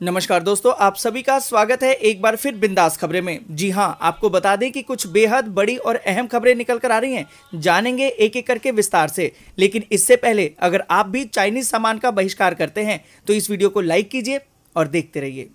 नमस्कार दोस्तों, आप सभी का स्वागत है एक बार फिर बिंदास खबरें में। जी हां, आपको बता दें कि कुछ बेहद बड़ी और अहम खबरें निकल कर आ रही हैं। जानेंगे एक एक करके विस्तार से, लेकिन इससे पहले अगर आप भी चाइनीज सामान का बहिष्कार करते हैं तो इस वीडियो को लाइक कीजिए और देखते रहिए।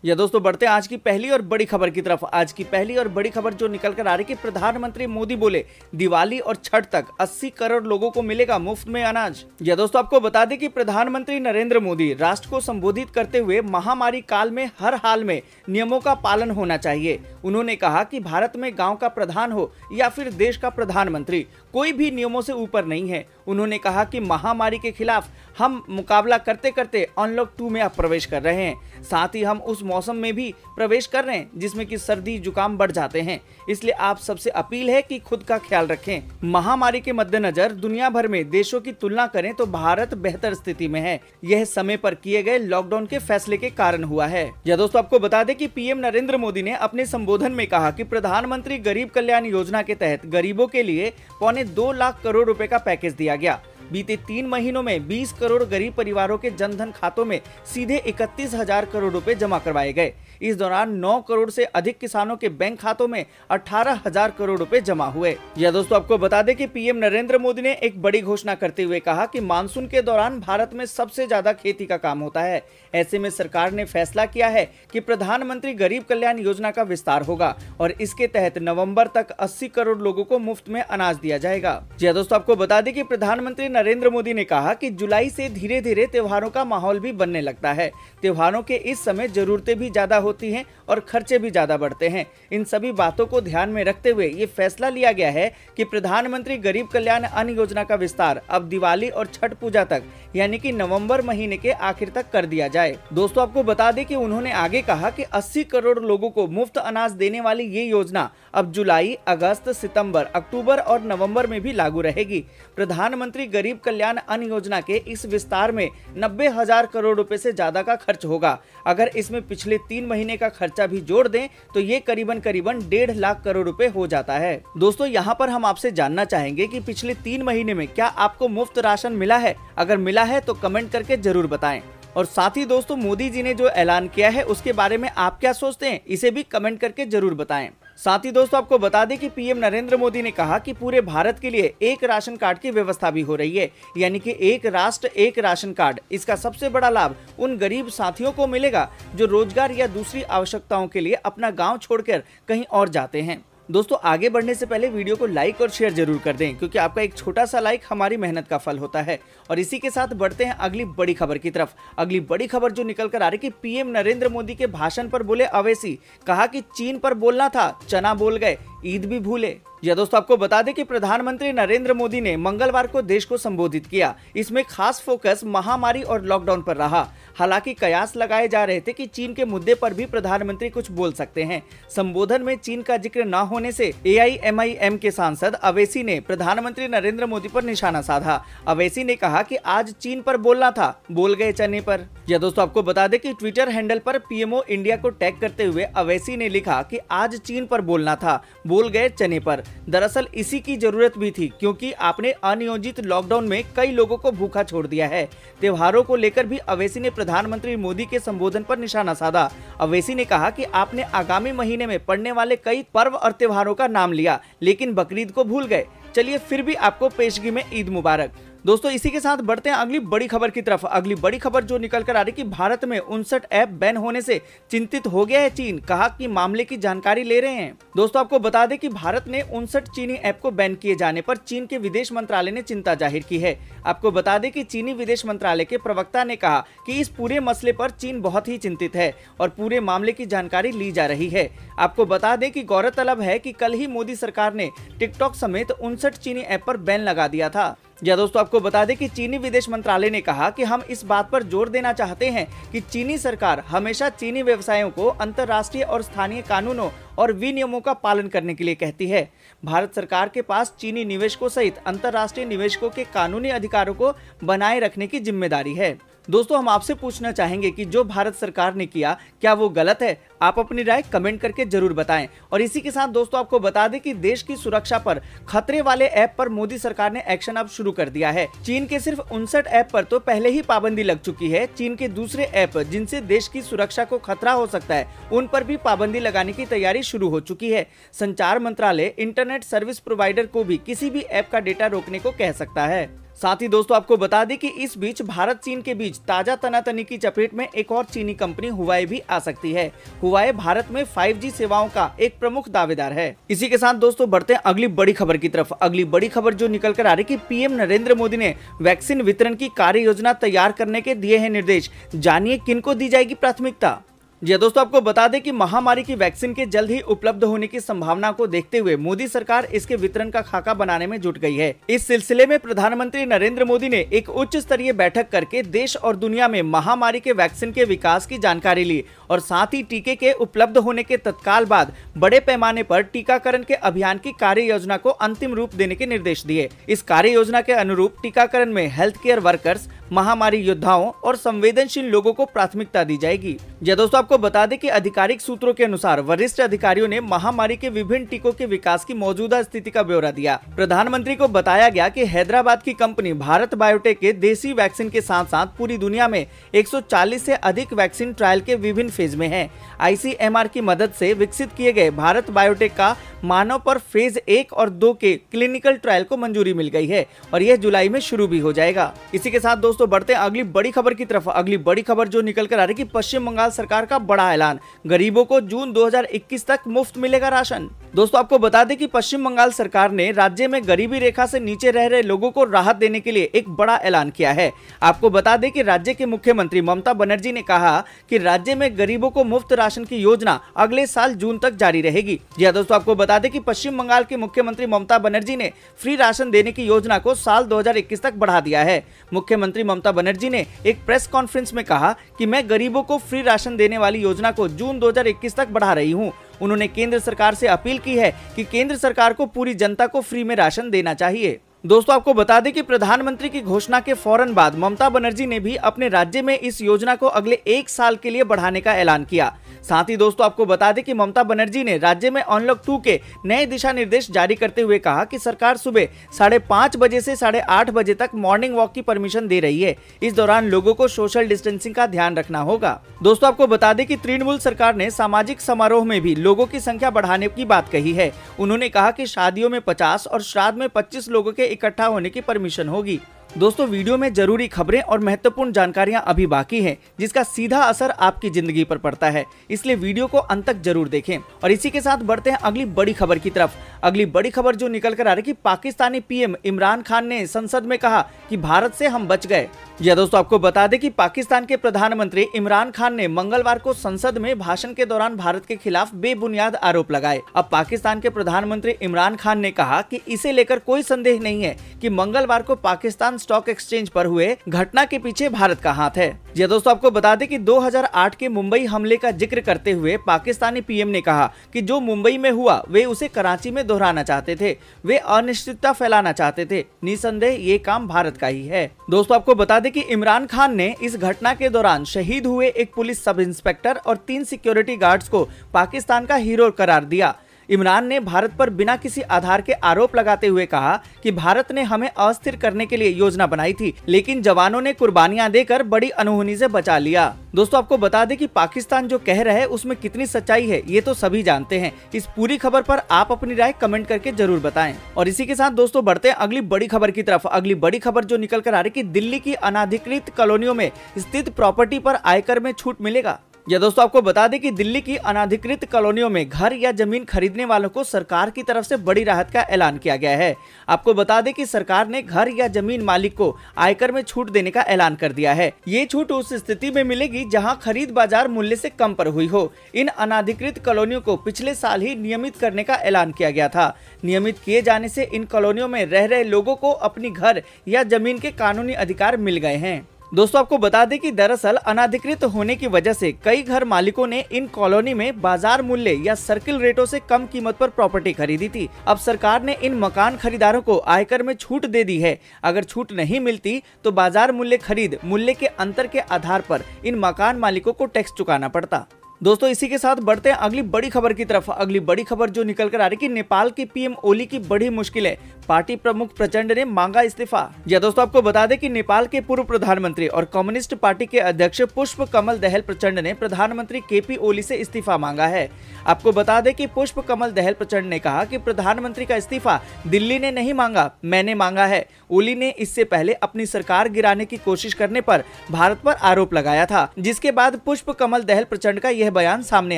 या दोस्तों, बढ़ते हैं आज की पहली और बड़ी खबर की तरफ। आज की पहली और बड़ी खबर जो निकल कर आ रही कि प्रधानमंत्री मोदी बोले दिवाली और छठ तक 80 करोड़ लोगों को मिलेगा मुफ्त में अनाज। या दोस्तों, आपको बता दें कि प्रधानमंत्री नरेंद्र मोदी राष्ट्र को संबोधित करते हुए महामारी काल में हर हाल में नियमों का पालन होना चाहिए। उन्होंने कहा कि भारत में गाँव का प्रधान हो या फिर देश का प्रधानमंत्री, कोई भी नियमों से ऊपर नहीं है। उन्होंने कहा कि महामारी के खिलाफ हम मुकाबला करते करते अनलॉक 2 में अब प्रवेश कर रहे हैं। साथ ही हम उस मौसम में भी प्रवेश कर रहे हैं जिसमें कि सर्दी जुकाम बढ़ जाते हैं। इसलिए आप सबसे अपील है कि खुद का ख्याल रखें। महामारी के मद्देनजर दुनिया भर में देशों की तुलना करें तो भारत बेहतर स्थिति में है। यह समय पर किए गए लॉकडाउन के फैसले के कारण हुआ है। या दोस्तों, आपको बता दें कि पीएम नरेंद्र मोदी ने अपने संबोधन में कहा कि प्रधानमंत्री गरीब कल्याण योजना के तहत गरीबों के लिए 2.25 लाख करोड़ रुपए का पैकेज दिया गया। बीते 3 महीनों में 20 करोड़ गरीब परिवारों के जनधन खातों में सीधे 31,000 करोड़ रुपए जमा करवाए गए। इस दौरान 9 करोड़ से अधिक किसानों के बैंक खातों में 18,000 करोड़ रुपए जमा हुए। यह दोस्तों, आपको बता दें कि पीएम नरेंद्र मोदी ने एक बड़ी घोषणा करते हुए कहा कि मानसून के दौरान भारत में सबसे ज्यादा खेती का काम होता है। ऐसे में सरकार ने फैसला किया है कि प्रधानमंत्री गरीब कल्याण योजना का विस्तार होगा और इसके तहत नवंबर तक 80 करोड़ लोगों को मुफ्त में अनाज दिया जाएगा। जी दोस्तों, आपको बता दें कि प्रधानमंत्री नरेंद्र मोदी ने कहा कि जुलाई से धीरे धीरे त्योहारों का माहौल भी बनने लगता है। त्योहारों के इस समय जरूरतें भी ज्यादा होती हैं और खर्चे भी ज्यादा बढ़ते हैं। इन सभी बातों को ध्यान में रखते हुए ये फैसला लिया गया है कि प्रधानमंत्री गरीब कल्याण अन्न योजना का विस्तार अब दिवाली और छठ पूजा तक यानी कि नवंबर महीने के आखिर तक कर दिया जाए। दोस्तों, आपको बता दें कि उन्होंने आगे कहा कि 80 करोड़ लोगों को मुफ्त अनाज देने वाली ये योजना अब जुलाई, अगस्त, सितंबर, अक्टूबर और नवंबर में भी लागू रहेगी। प्रधानमंत्री गरीब कल्याण अन्न योजना के इस विस्तार में 90,000 करोड़ रुपए से ज्यादा का खर्च होगा। अगर इसमें पिछले 3 महीने का खर्चा भी जोड़ दें तो ये करीबन 1.5 लाख करोड़ रुपए हो जाता है। दोस्तों, यहाँ पर हम आपसे जानना चाहेंगे कि पिछले 3 महीने में क्या आपको मुफ्त राशन मिला है? अगर मिला है तो कमेंट करके जरूर बताएं। और साथ ही दोस्तों, मोदी जी ने जो ऐलान किया है उसके बारे में आप क्या सोचते हैं, इसे भी कमेंट करके जरूर बताएं। साथ ही दोस्तों, आपको बता दें कि पीएम नरेंद्र मोदी ने कहा कि पूरे भारत के लिए एक राशन कार्ड की व्यवस्था भी हो रही है, यानी कि एक राष्ट्र एक राशन कार्ड। इसका सबसे बड़ा लाभ उन गरीब साथियों को मिलेगा जो रोजगार या दूसरी आवश्यकताओं के लिए अपना गांव छोड़कर कहीं और जाते हैं। दोस्तों, आगे बढ़ने से पहले वीडियो को लाइक और शेयर जरूर कर दें, क्योंकि आपका एक छोटा सा लाइक हमारी मेहनत का फल होता है। और इसी के साथ बढ़ते हैं अगली बड़ी खबर की तरफ। अगली बड़ी खबर जो निकल कर आ रही कि पीएम नरेंद्र मोदी के भाषण पर बोले अवैसी, कहा कि चीन पर बोलना था, चना बोल गए, ईद भी भूले। यह दोस्तों, आपको बता दें कि प्रधानमंत्री नरेंद्र मोदी ने मंगलवार को देश को संबोधित किया। इसमें खास फोकस महामारी और लॉकडाउन पर रहा। हालांकि कयास लगाए जा रहे थे कि चीन के मुद्दे पर भी प्रधानमंत्री कुछ बोल सकते हैं। संबोधन में चीन का जिक्र न होने से AIMIM के सांसद अवैसी ने प्रधानमंत्री नरेंद्र मोदी पर निशाना साधा। अवैसी ने कहा कि आज चीन पर बोलना था, बोल गए चने पर। यह दोस्तों, आपको बता दें कि ट्विटर हैंडल पर PMO इंडिया को टैग करते हुए अवैसी ने लिखा कि आज चीन पर बोलना था, बोल गए चने पर। दरअसल इसी की जरूरत भी थी, क्योंकि आपने अनियोजित लॉकडाउन में कई लोगों को भूखा छोड़ दिया है। त्योहारों को लेकर भी अवैसी ने प्रधानमंत्री मोदी के संबोधन पर निशाना साधा। अवैसी ने कहा कि आपने आगामी महीने में पड़ने वाले कई पर्व और त्योहारों का नाम लिया, लेकिन बकरीद को भूल गए। चलिए फिर भी आपको पेशगी में ईद मुबारक। दोस्तों, इसी के साथ बढ़ते हैं अगली बड़ी खबर की तरफ। अगली बड़ी खबर जो निकल कर आ रही कि भारत में 59 ऐप बैन होने से चिंतित हो गया है चीन, कहा कि मामले की जानकारी ले रहे हैं। दोस्तों, आपको बता दें कि भारत ने 59 चीनी ऐप को बैन किए जाने पर चीन के विदेश मंत्रालय ने चिंता जाहिर की है। आपको बता दें कि चीनी विदेश मंत्रालय के प्रवक्ता ने कहा कि इस पूरे मसले पर चीन बहुत ही चिंतित है और पूरे मामले की जानकारी ली जा रही है। आपको बता दें कि गौरतलब है कि कल ही मोदी सरकार ने टिकटॉक समेत 59 चीनी ऐप पर बैन लगा दिया था। या दोस्तों, आपको बता दें कि चीनी विदेश मंत्रालय ने कहा कि हम इस बात पर जोर देना चाहते हैं कि चीनी सरकार हमेशा चीनी व्यवसायों को अंतर्राष्ट्रीय और स्थानीय कानूनों और विनियमों का पालन करने के लिए कहती है। भारत सरकार के पास चीनी निवेशकों सहित अंतर्राष्ट्रीय निवेशकों के कानूनी अधिकारों को बनाए रखने की जिम्मेदारी है। दोस्तों, हम आपसे पूछना चाहेंगे कि जो भारत सरकार ने किया, क्या वो गलत है? आप अपनी राय कमेंट करके जरूर बताएं। और इसी के साथ दोस्तों आपको बता दें कि देश की सुरक्षा पर खतरे वाले ऐप पर मोदी सरकार ने एक्शन अब शुरू कर दिया है। चीन के सिर्फ 59 ऐप पर तो पहले ही पाबंदी लग चुकी है। चीन के दूसरे ऐप जिनसे देश की सुरक्षा को खतरा हो सकता है, उन पर भी पाबंदी लगाने की तैयारी शुरू हो चुकी है। संचार मंत्रालय इंटरनेट सर्विस प्रोवाइडर को भी किसी भी ऐप का डेटा रोकने को कह सकता है। साथ ही दोस्तों आपको बता दें कि इस बीच भारत चीन के बीच ताजा तनातनी की चपेट में एक और चीनी कंपनी हुआई भी आ सकती है। हुआई भारत में 5G सेवाओं का एक प्रमुख दावेदार है। इसी के साथ दोस्तों बढ़ते हैं अगली बड़ी खबर की तरफ। अगली बड़ी खबर जो निकल कर आ रही कि पीएम नरेंद्र मोदी ने वैक्सीन वितरण की कार्य योजना तैयार करने के दिए हैं निर्देश। जानिए किनको दी जाएगी प्राथमिकता। जी दोस्तों आपको बता दें कि महामारी की वैक्सीन के जल्द ही उपलब्ध होने की संभावना को देखते हुए मोदी सरकार इसके वितरण का खाका बनाने में जुट गई है। इस सिलसिले में प्रधानमंत्री नरेंद्र मोदी ने एक उच्च स्तरीय बैठक करके देश और दुनिया में महामारी के वैक्सीन के विकास की जानकारी ली और साथ ही टीके के उपलब्ध होने के तत्काल बाद बड़े पैमाने पर टीकाकरण के अभियान की कार्य योजना को अंतिम रूप देने के निर्देश दिए। इस कार्य योजना के अनुरूप टीकाकरण में हेल्थ केयर वर्कर्स, महामारी योद्धाओं और संवेदनशील लोगों को प्राथमिकता दी जाएगी। जी दोस्तों आपको बता दें कि आधिकारिक सूत्रों के अनुसार वरिष्ठ अधिकारियों ने महामारी के विभिन्न टीकों के विकास की मौजूदा स्थिति का ब्यौरा दिया। प्रधानमंत्री को बताया गया कि हैदराबाद की कंपनी भारत बायोटेक के देसी वैक्सीन के साथ साथ पूरी दुनिया में 140 से अधिक वैक्सीन ट्रायल के विभिन्न फेज में है। ICMR की मदद से विकसित किए गए भारत बायोटेक का मानव पर फेज 1 और 2 के क्लिनिकल ट्रायल को मंजूरी मिल गई है और यह जुलाई में शुरू भी हो जाएगा। इसी के साथ दोस्तों बढ़ते हैं अगली बड़ी खबर की तरफ। अगली बड़ी खबर जो निकल कर आ रही कि पश्चिम बंगाल सरकार का बड़ा ऐलान, गरीबों को जून 2021 तक मुफ्त मिलेगा राशन। दोस्तों आपको बता दें कि पश्चिम बंगाल सरकार ने राज्य में गरीबी रेखा से नीचे रह रहे लोगों को राहत देने के लिए एक बड़ा ऐलान किया है। आपको बता दें कि राज्य के मुख्यमंत्री ममता बनर्जी ने कहा कि राज्य में गरीबों को मुफ्त राशन की योजना अगले साल जून तक जारी रहेगी। जी हां दोस्तों आपको बता दें कि पश्चिम बंगाल के मुख्यमंत्री ममता बनर्जी ने फ्री राशन देने की योजना को साल 2021 तक बढ़ा दिया है। मुख्यमंत्री ममता बनर्जी ने एक प्रेस कॉन्फ्रेंस में कहा कि मैं गरीबों को फ्री राशन देने वाली योजना को जून 2021 तक बढ़ा रही हूं। उन्होंने केंद्र सरकार से अपील की है कि केंद्र सरकार को पूरी जनता को फ्री में राशन देना चाहिए। दोस्तों आपको बता दें कि प्रधानमंत्री की घोषणा के फौरन बाद ममता बनर्जी ने भी अपने राज्य में इस योजना को अगले 1 साल के लिए बढ़ाने का ऐलान किया। साथ ही दोस्तों आपको बता दें कि ममता बनर्जी ने राज्य में अनलॉक 2 के नए दिशा निर्देश जारी करते हुए कहा कि सरकार सुबह 5:30 बजे से 8:30 बजे तक मॉर्निंग वॉक की परमिशन दे रही है। इस दौरान लोगों को सोशल डिस्टेंसिंग का ध्यान रखना होगा। दोस्तों आपको बता दें कि तृणमूल सरकार ने सामाजिक समारोह में भी लोगों की संख्या बढ़ाने की बात कही है। उन्होंने कहा कि शादियों में 50 और श्राद्ध में 25 लोगों के इकट्ठा होने की परमिशन होगी। दोस्तों वीडियो में जरूरी खबरें और महत्वपूर्ण जानकारियां अभी बाकी हैं, जिसका सीधा असर आपकी जिंदगी पर पड़ता है, इसलिए वीडियो को अंत तक जरूर देखें। और इसी के साथ बढ़ते हैं अगली बड़ी खबर की तरफ। अगली बड़ी खबर जो निकल कर आ रही कि पाकिस्तानी पीएम इमरान खान ने संसद में कहा कि भारत से हम बच गए। यह दोस्तों आपको बता दें कि पाकिस्तान के प्रधानमंत्री इमरान खान ने मंगलवार को संसद में भाषण के दौरान भारत के खिलाफ बेबुनियाद आरोप लगाए। अब पाकिस्तान के प्रधानमंत्री इमरान खान ने कहा कि इसे लेकर कोई संदेह नहीं है कि मंगलवार को पाकिस्तान स्टॉक एक्सचेंज पर हुए घटना के पीछे भारत का हाथ है। यह दोस्तों आपको बता दें कि 2008 के मुंबई हमले का जिक्र करते हुए पाकिस्तानी पीएम ने कहा कि जो मुंबई में हुआ वे उसे कराची में दोहराना चाहते थे, वे अनिश्चितता फैलाना चाहते थे। निसंदेह ये काम भारत का ही है। दोस्तों आपको बता दें कि इमरान खान ने इस घटना के दौरान शहीद हुए एक पुलिस सब इंस्पेक्टर और 3 सिक्योरिटी गार्ड्स को पाकिस्तान का हीरो करार दिया। इमरान ने भारत पर बिना किसी आधार के आरोप लगाते हुए कहा कि भारत ने हमें अस्थिर करने के लिए योजना बनाई थी, लेकिन जवानों ने कुर्बानियां देकर बड़ी अनहोनी से बचा लिया। दोस्तों आपको बता दें कि पाकिस्तान जो कह रहा है उसमें कितनी सच्चाई है ये तो सभी जानते हैं। इस पूरी खबर पर आप अपनी राय कमेंट करके जरूर बताएं। और इसी के साथ दोस्तों बढ़ते हैं अगली बड़ी खबर की तरफ। अगली बड़ी खबर जो निकल कर आ रही कि दिल्ली की अनाधिकृत कॉलोनियों में स्थित प्रॉपर्टी पर आयकर में छूट मिलेगा। या दोस्तों आपको बता दें कि दिल्ली की अनाधिकृत कॉलोनियों में घर या जमीन खरीदने वालों को सरकार की तरफ से बड़ी राहत का ऐलान किया गया है। आपको बता दें कि सरकार ने घर या जमीन मालिक को आयकर में छूट देने का ऐलान कर दिया है। ये छूट उस स्थिति में मिलेगी जहां खरीद बाजार मूल्य से कम पर हुई हो। इन अनाधिकृत कॉलोनियों को पिछले साल ही नियमित करने का ऐलान किया गया था। नियमित किए जाने से इन कॉलोनियों में रह रहे लोगों को अपनी घर या जमीन के कानूनी अधिकार मिल गए हैं। दोस्तों आपको बता दें कि दरअसल अनाधिकृत होने की वजह से कई घर मालिकों ने इन कॉलोनी में बाजार मूल्य या सर्किल रेटों से कम कीमत पर प्रॉपर्टी खरीदी थी। अब सरकार ने इन मकान खरीदारों को आयकर में छूट दे दी है। अगर छूट नहीं मिलती तो बाजार मूल्य खरीद मूल्य के अंतर के आधार पर इन मकान मालिकों को टैक्स चुकाना पड़ता। दोस्तों इसी के साथ बढ़ते हैं अगली बड़ी खबर की तरफ। अगली बड़ी खबर जो निकल कर आ रही कि नेपाल के पीएम ओली की बड़ी मुश्किलें, पार्टी प्रमुख प्रचंड ने मांगा इस्तीफा। या दोस्तों आपको बता दें कि नेपाल के पूर्व प्रधानमंत्री और कम्युनिस्ट पार्टी के अध्यक्ष पुष्प कमल दहल प्रचंड ने प्रधानमंत्री केपी ओली से इस्तीफा मांगा है। आपको बता दें कि पुष्प कमल दहल प्रचंड ने कहा कि प्रधानमंत्री का इस्तीफा दिल्ली ने नहीं मांगा, मैंने मांगा है। ओली ने इससे पहले अपनी सरकार गिराने की कोशिश करने पर भारत पर आरोप लगाया था, जिसके बाद पुष्प कमल दहल प्रचंड का यह बयान सामने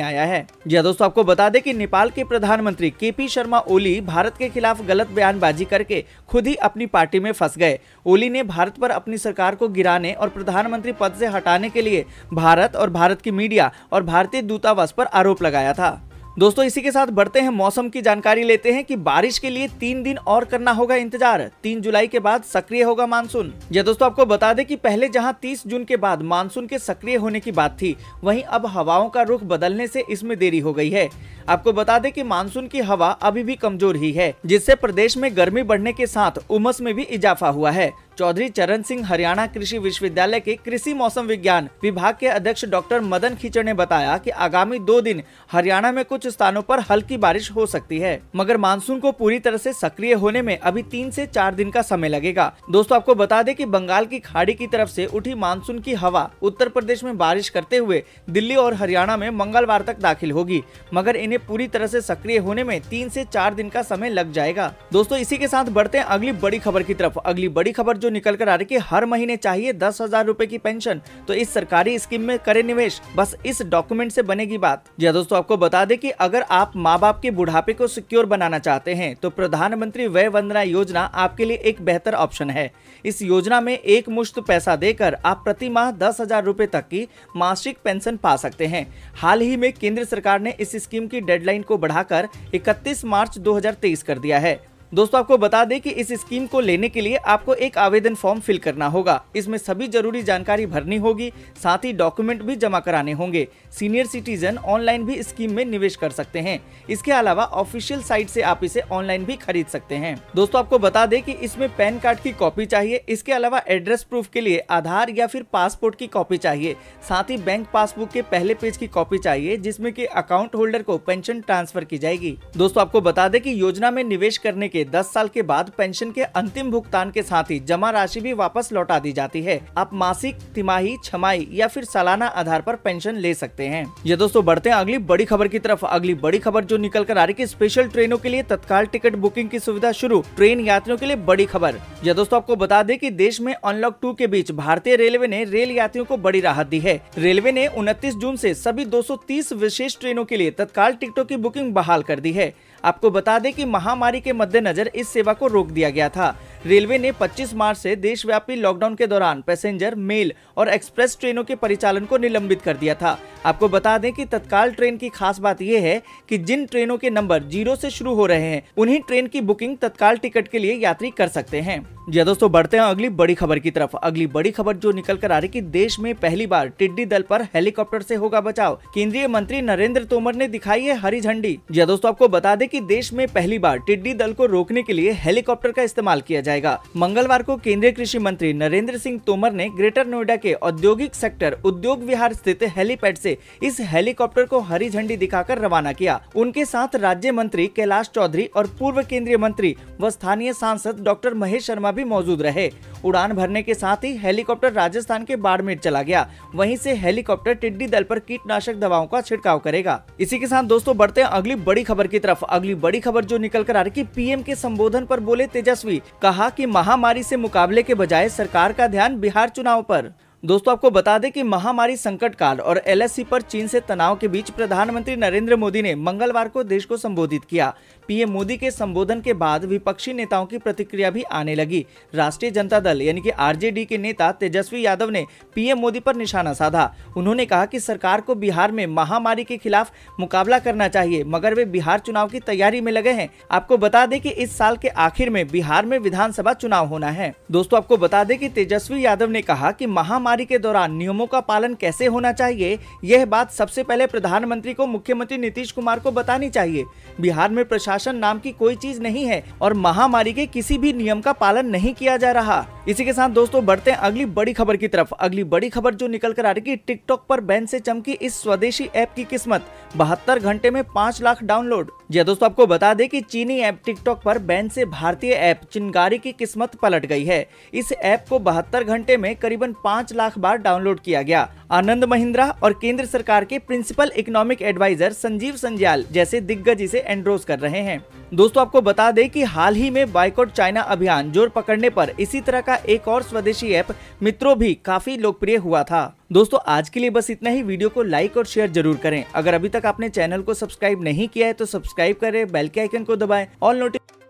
आया है। जी दोस्तों आपको बता दें कि नेपाल के प्रधानमंत्री केपी शर्मा ओली भारत के खिलाफ गलत बयानबाजी करके खुद ही अपनी पार्टी में फंस गए। ओली ने भारत पर अपनी सरकार को गिराने और प्रधानमंत्री पद से हटाने के लिए भारत और भारत की मीडिया और भारतीय दूतावास पर आरोप लगाया था। दोस्तों इसी के साथ बढ़ते हैं मौसम की जानकारी लेते हैं कि बारिश के लिए 3 दिन और करना होगा इंतजार। 3 जुलाई के बाद सक्रिय होगा मानसून। या दोस्तों आपको बता दें कि पहले जहां 30 जून के बाद मानसून के सक्रिय होने की बात थी, वहीं अब हवाओं का रुख बदलने से इसमें देरी हो गई है। आपको बता दें कि मानसून की हवा अभी भी कमजोर ही है, जिससे प्रदेश में गर्मी बढ़ने के साथ उमस में भी इजाफा हुआ है। चौधरी चरण सिंह हरियाणा कृषि विश्वविद्यालय के कृषि मौसम विज्ञान विभाग के अध्यक्ष डॉक्टर मदन खीचड़ ने बताया कि आगामी 2 दिन हरियाणा में कुछ स्थानों पर हल्की बारिश हो सकती है, मगर मानसून को पूरी तरह से सक्रिय होने में अभी 3 से 4 दिन का समय लगेगा। दोस्तों आपको बता दें कि बंगाल की खाड़ी की तरफ से उठी मानसून की हवा उत्तर प्रदेश में बारिश करते हुए दिल्ली और हरियाणा में मंगलवार तक दाखिल होगी, मगर इन्हें पूरी तरह से सक्रिय होने में 3 से 4 दिन का समय लग जाएगा। दोस्तों इसी के साथ बढ़ते हैं अगली बड़ी खबर की तरफ। अगली बड़ी खबर जो निकल कर आ रही कि हर महीने चाहिए 10,000 रुपए की पेंशन, तो इस सरकारी स्कीम में करें निवेश, बस इस डॉक्यूमेंट से बनेगी बात। जी दोस्तों आपको बता दें कि अगर आप माँ बाप के बुढ़ापे को सिक्योर बनाना चाहते हैं तो प्रधानमंत्री वय वंदना योजना आपके लिए एक बेहतर ऑप्शन है। इस योजना में एक मुश्त पैसा देकर आप प्रति माह 10,000 रुपए तक की मासिक पेंशन पा सकते हैं। हाल ही में केंद्र सरकार ने इस स्कीम की डेडलाइन को बढ़ाकर 31 मार्च 2023 कर दिया है। दोस्तों आपको बता दें कि इस स्कीम को लेने के लिए आपको एक आवेदन फॉर्म फिल करना होगा। इसमें सभी जरूरी जानकारी भरनी होगी, साथ ही डॉक्यूमेंट भी जमा कराने होंगे। सीनियर सिटीजन ऑनलाइन भी स्कीम में निवेश कर सकते हैं। इसके अलावा ऑफिशियल साइट से आप इसे ऑनलाइन भी खरीद सकते हैं। दोस्तों आपको बता दें कि इसमें पैन कार्ड की कॉपी चाहिए। इसके अलावा एड्रेस प्रूफ के लिए आधार या फिर पासपोर्ट की कॉपी चाहिए। साथ ही बैंक पासबुक के पहले पेज की कॉपी चाहिए, जिसमें कि अकाउंट होल्डर को पेंशन ट्रांसफर की जाएगी। दोस्तों आपको बता दें कि योजना में निवेश करने के 10 साल के बाद पेंशन के अंतिम भुगतान के साथ ही जमा राशि भी वापस लौटा दी जाती है। आप मासिक, तिमाही, छमाही या फिर सालाना आधार पर पेंशन ले सकते हैं। ये दोस्तों बढ़ते हैं अगली बड़ी खबर की तरफ। अगली बड़ी खबर जो निकल कर आ रही है, स्पेशल ट्रेनों के लिए तत्काल टिकट बुकिंग की सुविधा शुरू, ट्रेन यात्रियों के लिए बड़ी खबर। ये दोस्तों आपको बता दें कि देश में अनलॉक 2 के बीच भारतीय रेलवे ने रेल यात्रियों को बड़ी राहत दी है। रेलवे ने 29 जून से सभी 230 विशेष ट्रेनों के लिए तत्काल टिकटों की बुकिंग बहाल कर दी है। आपको बता दें कि महामारी के मद्देनजर इस सेवा को रोक दिया गया था। रेलवे ने 25 मार्च से देशव्यापी लॉकडाउन के दौरान पैसेंजर, मेल और एक्सप्रेस ट्रेनों के परिचालन को निलंबित कर दिया था। आपको बता दें कि तत्काल ट्रेन की खास बात यह है कि जिन ट्रेनों के नंबर 0 से शुरू हो रहे हैं, उन्हीं ट्रेन की बुकिंग तत्काल टिकट के लिए यात्री कर सकते हैं। जी दोस्तों बढ़ते हैं अगली बड़ी खबर की तरफ। अगली बड़ी खबर जो निकल कर आ रही कि देश में पहली बार टिड्डी दल पर हेलीकॉप्टर से होगा बचाव, केंद्रीय मंत्री नरेंद्र तोमर ने दिखाई है हरी झंडी। जी दोस्तों आपको बता दें कि देश में पहली बार टिड्डी दल को रोकने के लिए हेलीकॉप्टर का इस्तेमाल किया जाएगा। मंगलवार को केंद्रीय कृषि मंत्री नरेंद्र सिंह तोमर ने ग्रेटर नोएडा के औद्योगिक सेक्टर उद्योग विहार स्थित हेलीपैड से इस हेलीकॉप्टर को हरी झंडी दिखाकर रवाना किया। उनके साथ राज्य मंत्री कैलाश चौधरी और पूर्व केंद्रीय मंत्री व स्थानीय सांसद डॉक्टर महेश शर्मा भी मौजूद रहे। उड़ान भरने के साथ ही हेलीकॉप्टर राजस्थान के बाड़मेर चला गया। वहीं से हेलीकॉप्टर टिड्डी दल पर कीटनाशक दवाओं का छिड़काव करेगा। इसी के साथ दोस्तों बढ़ते हैं अगली बड़ी खबर की तरफ। अगली बड़ी खबर जो निकल कर आ रही कि पीएम के संबोधन पर बोले तेजस्वी, कहा कि महामारी से मुकाबले के बजाय सरकार का ध्यान बिहार चुनाव पर। दोस्तों आपको बता दें कि महामारी संकट काल और एलएसी पर चीन से तनाव के बीच प्रधानमंत्री नरेंद्र मोदी ने मंगलवार को देश को संबोधित किया। पीएम मोदी के संबोधन के बाद विपक्षी नेताओं की प्रतिक्रिया भी आने लगी। राष्ट्रीय जनता दल यानी कि आरजेडी के नेता तेजस्वी यादव ने पीएम मोदी पर निशाना साधा। उन्होंने कहा कि सरकार को बिहार में महामारी के खिलाफ मुकाबला करना चाहिए, मगर वे बिहार चुनाव की तैयारी में लगे हैं। आपको बता दें कि इस साल के आखिर में बिहार में विधानसभा चुनाव होना है। दोस्तों आपको बता दें कि तेजस्वी यादव ने कहा कि महामारी महामारी के दौरान नियमों का पालन कैसे होना चाहिए, यह बात सबसे पहले प्रधानमंत्री को मुख्यमंत्री नीतीश कुमार को बतानी चाहिए। बिहार में प्रशासन नाम की कोई चीज नहीं है और महामारी के किसी भी नियम का पालन नहीं किया जा रहा। इसी के साथ दोस्तों बढ़ते हैं अगली बड़ी खबर की तरफ। अगली बड़ी खबर जो निकल कर आ रही है, टिकटॉक पर बैन से चमकी इस स्वदेशी ऐप की किस्मत, 72 घंटे में 5 लाख डाउनलोड। जी दोस्तों, आपको बता दें कि चीनी ऐप टिकटॉक पर बैन से भारतीय ऐप चिंगारी की किस्मत पलट गई है। इस ऐप को 72 घंटे में करीबन 5 लाख बार डाउनलोड किया गया। आनंद महिंद्रा और केंद्र सरकार के प्रिंसिपल इकोनॉमिक एडवाइजर संजीव संज्याल जैसे दिग्गज इसे एंडोर्स कर रहे हैं। दोस्तों, आपको बता दें कि हाल ही में बायकॉट चाइना अभियान जोर पकड़ने पर इसी तरह का एक और स्वदेशी ऐप मित्रों भी काफी लोकप्रिय हुआ था। दोस्तों, आज के लिए बस इतना ही। वीडियो को लाइक और शेयर जरूर करें। अगर अभी तक आपने चैनल को सब्सक्राइब नहीं किया है तो सब्सक्राइब करें, बेल के आइकन को दबाएं, ऑल नोटिफिकेशन